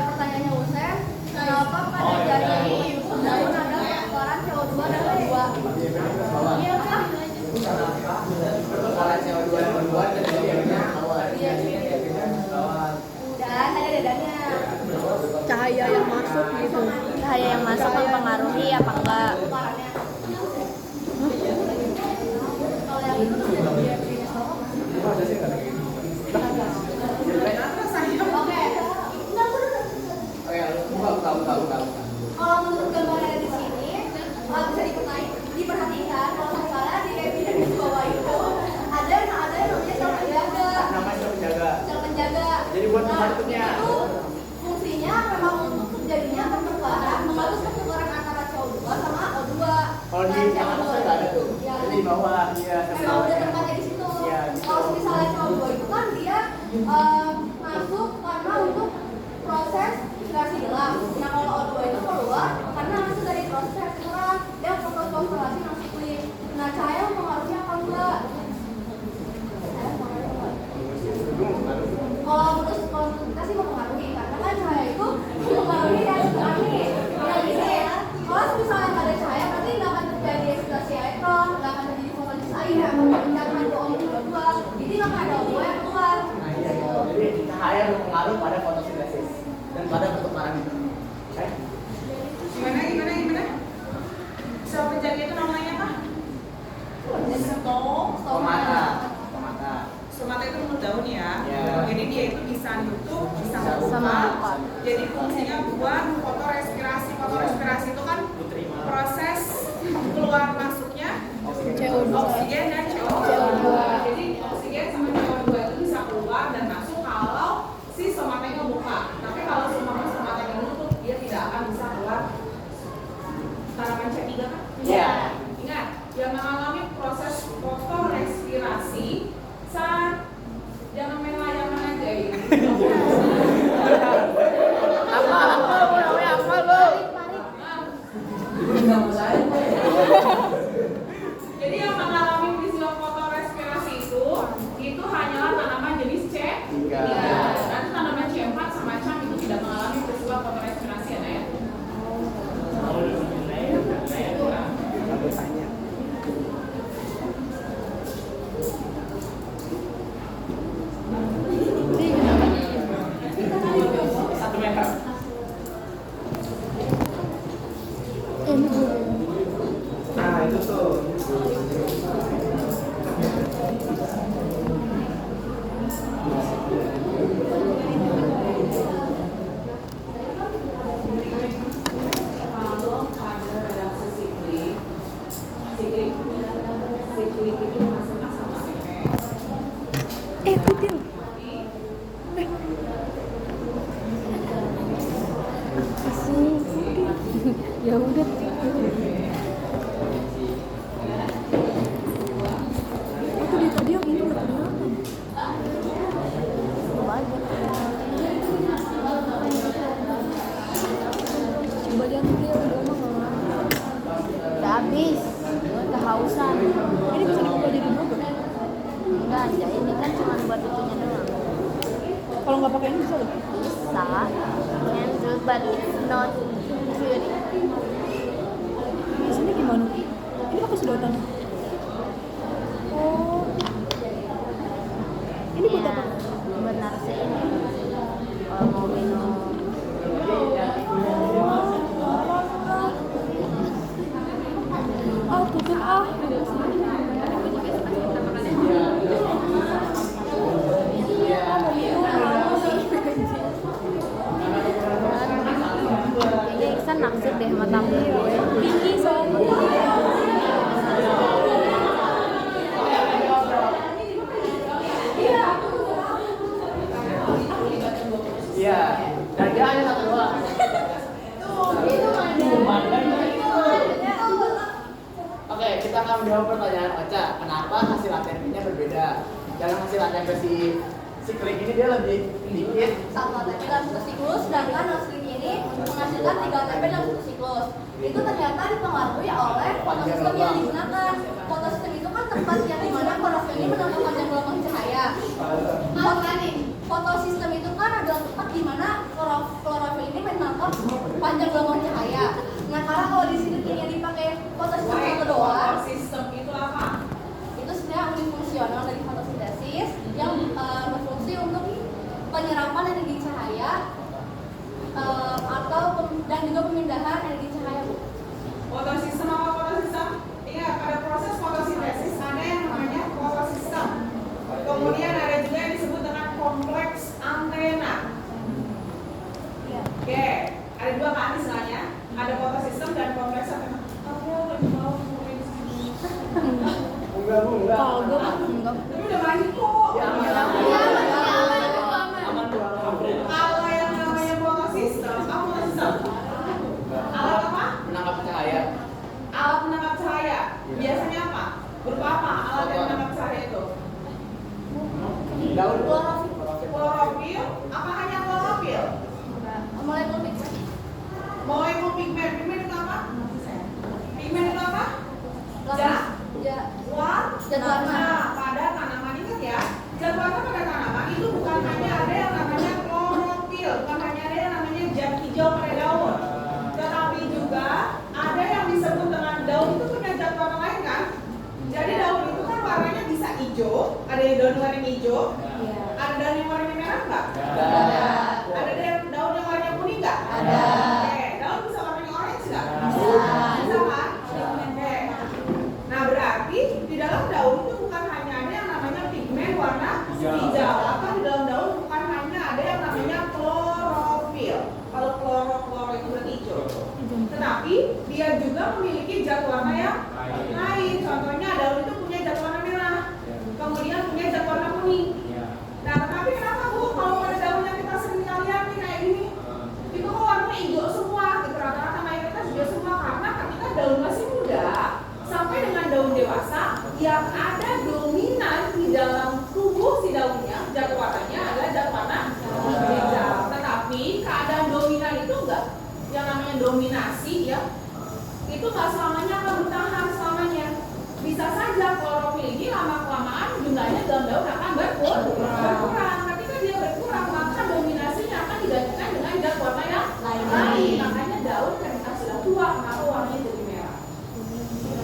pertanyaannya Usen, kenapa pada jadi daun ada pertukaran CO2 dan O2? Iya kan? Pertukaran CO2 dan O2 terjadi akhirnya awal. Dan ada dadanya. Cahaya yang masuk gitu. Cahaya yang masuk mempengaruhi apa enggak? Pertukarannya. Kalau yang itu terjadi di Oke. Oh ya, buka. Kalau menurut gambar yang ada di sini, bisa diperhatikan kalau misalnya di evidence di bawah itu ada yang namanya sel penjaga. Namanya sel penjaga. Sel penjaga. Jadi buat Nah, membantunya. itu fungsinya memang untuk terjadinya pertukaran, membantu pertukaran antara CO2 sama O2. Kalau di yang atas nggak ada tuh. Iya. Jadi di bawah dia. Memang udah tempatnya di situ. Iya, gitu. Kalau misalnya CO2 itu kan dia masuk karena untuk proses reaksi gelap. Nah kalau O2 itu keluar karena hasil dari proses reaksi terang dia fotosintesi non siklik. Nah cahaya mempengaruhi apa enggak? Kalau menurut kita sih mempengaruhi karena kan cahaya itu mempengaruhi reaksi terang nih. Nah gini ya, kalau misalnya nggak ada cahaya berarti nggak akan terjadi ekstasi elektron, nggak akan terjadi fotosintesis air, nggak akan ada O2, jadi nggak akan ada O2 yang keluar. Jadi cahaya berpengaruh pada fotosintesis dan pada pertukaran itu. Oke? Gimana? Sel penjaga itu namanya apa? Stomata. Stomata itu menurut daun ya. Ya. Jadi dia itu bisa nutup, bisa Sama membuka. buka. Jadi fungsinya buat fotorespirasi. Fotorespirasi itu kan proses keluar masuknya CO2. oksigen dan CO2. Jadi oksigen sama CO2 itu bisa keluar dan masuk kalau si stomatanya buka. Tapi kalau stomatanya menutup, dia tidak akan bisa keluar. Tanaman C3 kan? Iya. Ingat, yang mengalami proses fotorespirasi saat jangan main layangan aja ya. Apa lo? Nggak mau saya. Jadi yang mengalami peristiwa fotorespirasi itu hanyalah tanaman jenis C3. Nanti tanaman C4 semacam itu tidak mengalami peristiwa fotorespirasi ya, ya. kulit itu menghasilkan sama efek. Putin. Ya udah. Aku dari tadi yang ini nggak kelihatan. Coba jangan dia udah mah. Udah habis, gue kehausan. Ini bisa dibuka jadi dua gak? Enggak aja, ini kan cuma buat itunya doang. Kalau nggak pakai ini bisa loh. Bisa, can do, but it's not good. Biasanya gimana? Ini pakai sedotan. Oh. Ini buat apa? Buat naruh ini. Kalau mau minum. Ah, tutup ah. Kayaknya Iksan naksir deh sama tampil gue. Tinggi soalnya. Iya, dan dia hanya satu doang. Oke, kita akan menjawab pertanyaan Ocha. Kenapa hasil ATP-nya berbeda? Dalam hasil ATP si klik ini dia lebih dikit. Satu ATP dalam satu siklus, sedangkan hasil ini menghasilkan 3 ATP dalam satu siklus. Itu ternyata dipengaruhi oleh fotosistem yang digunakan. Fotosistem itu kan tempat yang dimana klorofil ini menangkap panjang gelombang cahaya. Fotosistem itu kan adalah tempat di mana klorofil ini menangkap panjang gelombang cahaya. Nah, karena kalau di sini yang dipakai fotosistem satu doang, Sistem itu apa? itu sebenarnya unit fungsional dari fotosintesis yang berfungsi untuk penyerapan energi cahaya dan juga pemindahan energi cahaya. Fotosistem apa fotosistem? Ingat, pada proses fotosintesis ada yang namanya fotosistem. Kemudian ada juga yang disebut dengan kompleks antena. Oke, ada dua kan istilahnya. Ada fotosistem dan kompleks antena. Kamu lagi mau ngomongin di sini? Enggak. Tapi udah banyak kok. Ya, aman. Aman tuh. Kalau yang namanya fotosistem, apa fotosistem? Alat apa? Menangkap cahaya. Alat menangkap cahaya. Biasanya apa? Berupa apa alat yang menangkap cahaya itu? Daun. Klorofil? Apa hanya klorofil? Molekul pigmen. Molekul pigmen. Pigmen itu apa? Pigmen itu apa? Zat warna. Nah, pada tanaman ingat ya, zat warna pada tanaman itu bukan hanya ada yang namanya klorofil, bukan hanya ada yang namanya zat hijau pada daun, tetapi juga ada yang disebut dengan daun itu punya zat warna lain kan? Jadi daun itu kan warnanya bisa hijau, ada daun warna hijau, ada daun yang warna merah nggak? Ada daun yang warna kuning nggak? Ada. Oke, daun bisa warnanya orange nggak? Bisa kan? Oke. Nah, berarti di dalam daun itu bukan hanya ada yang namanya pigmen warna hijau, atau di dalam daun bukan hanya ada yang namanya klorofil. Kalau kloro itu berarti hijau. Tetapi dia juga memiliki zat warna yang lain. Contohnya daun itu punya zat warna merah, kemudian punya zat warna kuning. Nah, tetapi kenapa Bu kalau pada daun yang kita sering lihat nih kayak gini, itu kok warnanya hijau semua? Gitu, rata-rata mayoritas hijau semua karena ketika daun masih muda sampai dengan daun dewasa yang ada dominan di dalam tubuh si daunnya, zat warnanya adalah zat warna hijau. Tetapi keadaan dominan itu enggak, yang namanya dominasi ya, itu nggak selamanya akan bertahan selamanya. Bisa saja klorofil ini lama-kelamaan jumlahnya dalam daun akan berkurang. Ketika dia berkurang, maka dominasinya akan digantikan dengan zat warna yang lain. Makanya daun ketika sudah tua, maka warnanya jadi merah.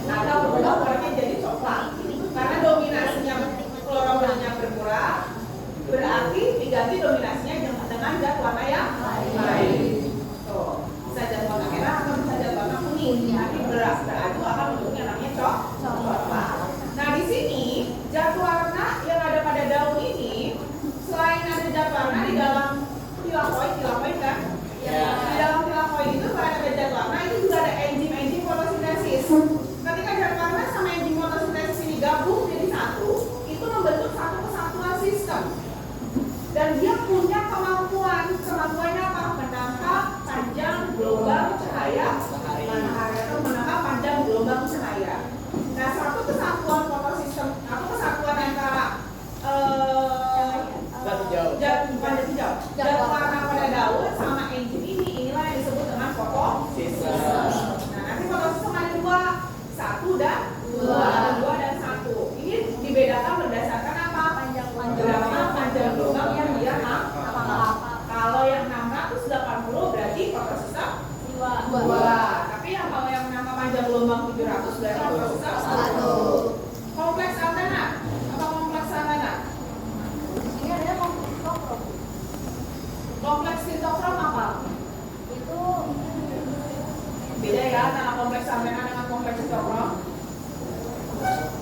Atau berubah warnanya jadi coklat. Karena dominasinya klorofilnya berkurang, berarti diganti dominasinya dengan zat warna yang lain. Tuh, bisa zat warna merah atau bisa zat warna kuning. Nanti beradu akan bentuknya namanya coklat. Nah, di sini zat warna yang ada pada daun ini satu itu membentuk satu kesatuan sistem. Dan dia punya kemampuannya apa? Menangkap panjang gelombang cahaya matahari atau menangkap panjang gelombang cahaya. Nah, satu kesatuan fotosistem, apa kesatuan antara zat warna pada daun sama engine ini, inilah yang disebut dengan fotosistem. Nah, nanti fotosistem ada dua, satu dan dua dan satu. Ini dibedakan berdasarkan apa? Berapa panjang gelombang yang dia tangkap. Kalau yang 680 berarti fotosistem 2. Tapi kalau yang menangkap panjang gelombang 700 berarti fotosistem 1. Kompleks antena. Apa kompleks antena? Ini ada kompleks. Kompleks sintokrom apa? Itu Beda ya antara kompleks antena dengan kompleks sintokrom.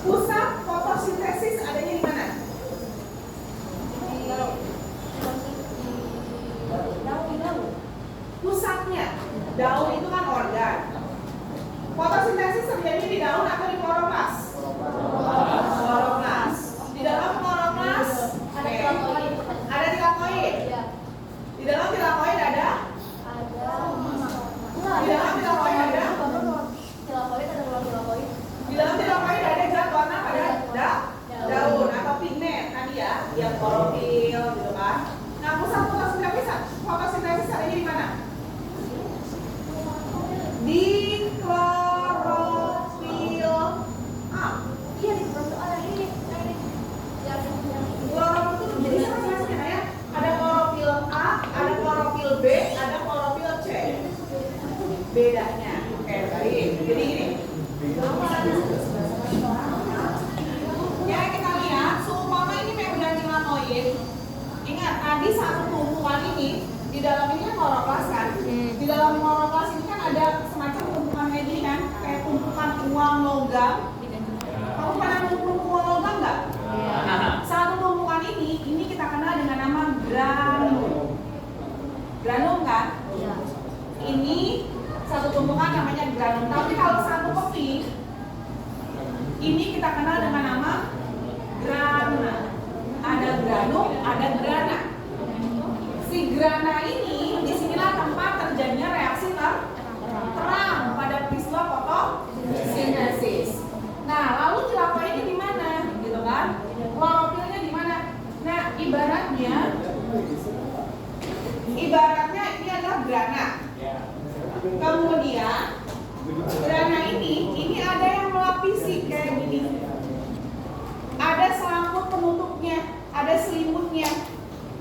Pusat fotosintesis adanya di mana? Pusatnya, daun itu kan organ. Fotosintesis terjadi di daun atau di kloroplas? Kloroplas. Di dalam kloroplas ada tilakoid. ada tilakoid. Iya. Di dalam tilakoid ada? Di dalam tilakoid ada? Tilakoid ada ruang tilakoid. Di dalam tilakoid ada zat warna pada daun atau pigmen tadi ya, yang klorofil gitu kan. Nah, pusat fotosintesis adanya di mana? Di klorofil A. Iya di klorofil A ini. Klorofil itu jadi macam-macam ya. Ada klorofil A, ada klorofil B, ada klorofil C. Bedanya, oke baik. Jadi gini. Ya kita lihat, seumpama ini membran tilakoid. Ingat tadi satu tumpukan ini di dalam ini kan kloroplas kan. Di dalam kloroplas ini kan ada semacam tumpukan kayak gini kan, kayak tumpukan uang logam. Kamu pernah tumpukan uang logam nggak? Satu tumpukan ini kita kenal dengan nama granum. Granum kan? Ini satu tumpukan namanya granum. Tapi kalau satu keping ini kita kenal dengan nama grana. Ada granum, ada grana. Si grana ini disinilah tempat terjadinya reaksi terang pada peristiwa fotosintesis. Nah, lalu tilakoidnya di mana? Gitu kan? Klorofilnya di mana? Nah, ibaratnya ini adalah grana. Kemudian grana ini ada yang melapisi kayak gini. Ada selimut penutupnya, ada selimutnya.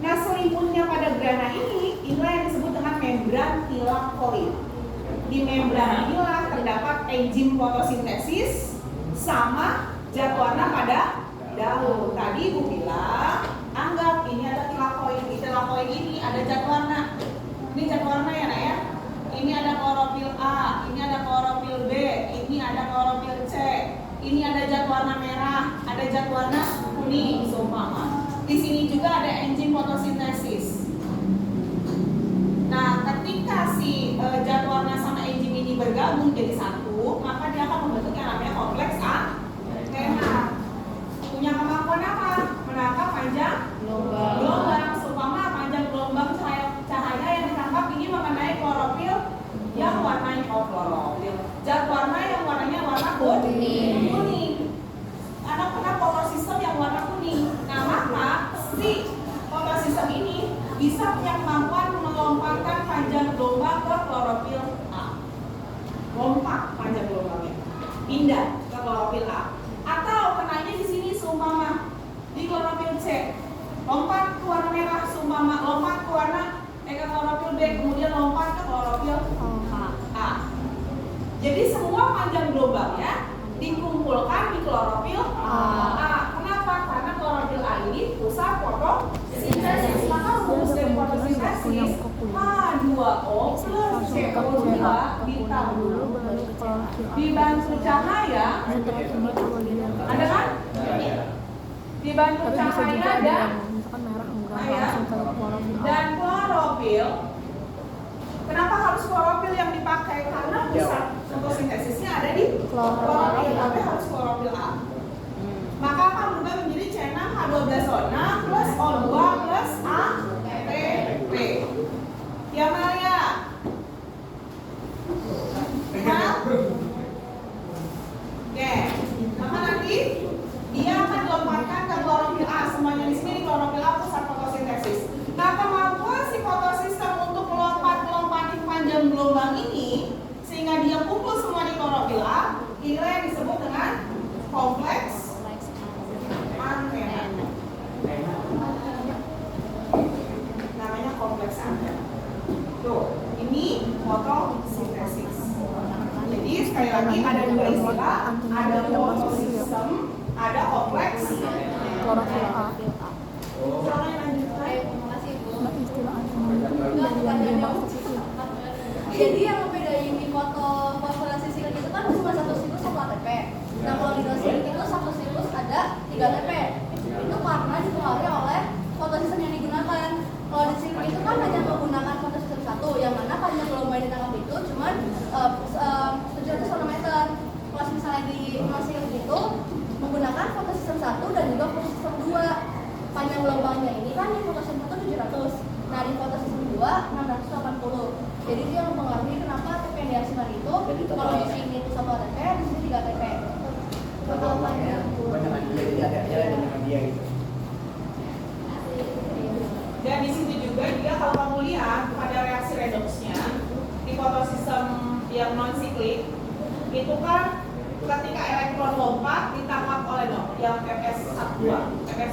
Nah, selimutnya pada grana ini, inilah yang disebut dengan membran tilakoid. Di membran inilah terdapat enzim fotosintesis sama zat warna pada daun. Tadi Ibu bilang, anggap ini ada tilakoid. Di tilakoid ini ada zat warna. Ini zat warna ya, Nak ya. Ini ada klorofil A, ini ada klorofil B, ini ada klorofil C. Ini ada zat warna merah, ada zat warna kuning, seumpama. Di sini juga ada enzim fotosintesis. Nah, ketika si zat warna sama enzim ini bergabung jadi satu, maka dia akan membentuk yang namanya kompleks antena. Punya kemampuan apa? Menangkap panjang gelombang. Seumpama panjang gelombang cahaya yang ditangkap ini mengenai klorofil yang warnanya klorofil. Zat warna yang warnanya warna kuning. Karena fotosistem yang warna kuning. Nah, maka si fotosistem ini bisa punya kemampuan melompatkan panjang gelombang ke klorofil A. Lompat panjang gelombangnya, pindah ke klorofil A. Atau kenanya di sini seumpama di klorofil C, lompat ke warna merah, seumpama lompat ke warna ke klorofil B, kemudian lompat ke klorofil A. Jadi semua panjang gelombangnya dikumpulkan di klorofil A. Kenapa? Karena klorofil A ini pusat fotosintesis. Maka rumus dari fotosintesis H2O plus CO2 ditambah dibantu cahaya. Ada kan? Dibantu cahaya dan klorofil. Kenapa harus klorofil yang dipakai? Karena pusat fotosintesisnya ada di klorofil, tapi harus klorofil A. Maka akan zona plus O2 plus ATP. Ya Maria? Hah? Oke, maka nanti dia akan dilemparkan ke klorofil A. Semuanya di sini klorofil A pusat fotosintesis. Nah, kemampuan si fotosistem untuk melompat-lompatin panjang gelombang ini sehingga dia kumpul semua di klorofil A, inilah yang disebut dengan kompleks antena. Namanya kompleks antena. Tuh, ini fotosintesis. Jadi sekali lagi ada dua istilah, ada fotosistem, ada kompleks Klorofil A. Soalnya lanjutkan. Jadi yang membedain di fotosintesis itu kan cuma satu siklus satu ATP. Nah kalau di dosilik itu satu siklus ada 3 ATP. Itu karena dipengaruhi oleh fotosistem yang digunakan. Kalau di siklus itu kan hanya menggunakan fotosistem satu, yang mana panjang gelombang yang ditangkap itu cuma 700 nanometer. Kalau misalnya di nosilik itu menggunakan fotosistem 1 dan juga fotosistem 2. Panjang gelombangnya ini kan di fotosistem 1 700. Nah di fotosistem 2 680. Jadi dia mempengaruhi kenapa ATP yang dihasilkan itu kalau di sini itu 1 ATP, di sini 3 ATP. Total panjang. Banyak dia, jadi ada jalan dengan dia gitu. Dan di situ juga dia kalau kamu lihat pada reaksi redoksnya di fotosistem yang non siklik itu kan ketika elektron lompat ditangkap oleh yang FS2,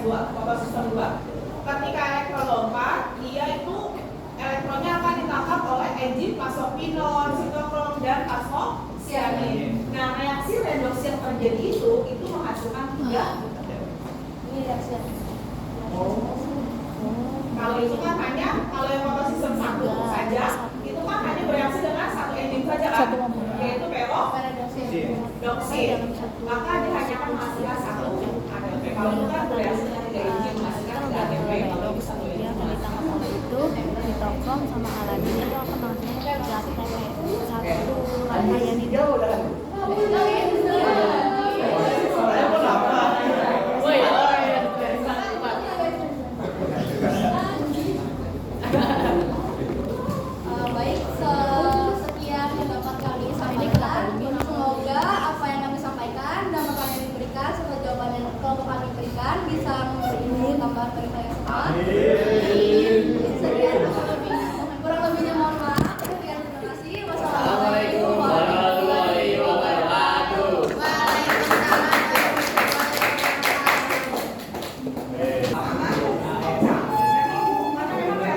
fotosistem 2. Ketika elektron lompat, dia itu elektronnya akan ditangkap oleh enzim pasofenol, sitokrom dan fosfosianin. Nah, reaksi redoks yang terjadi itu menghasilkan 3. Ini reaksi. Kalau itu kan hanya kalau yang fotosistem 1 saja, itu kan hanya bereaksi dengan satu enzim saja kan, yaitu peroksid. Maka dia hanya akan menghasilkan 1 ATP. Kalau itu kan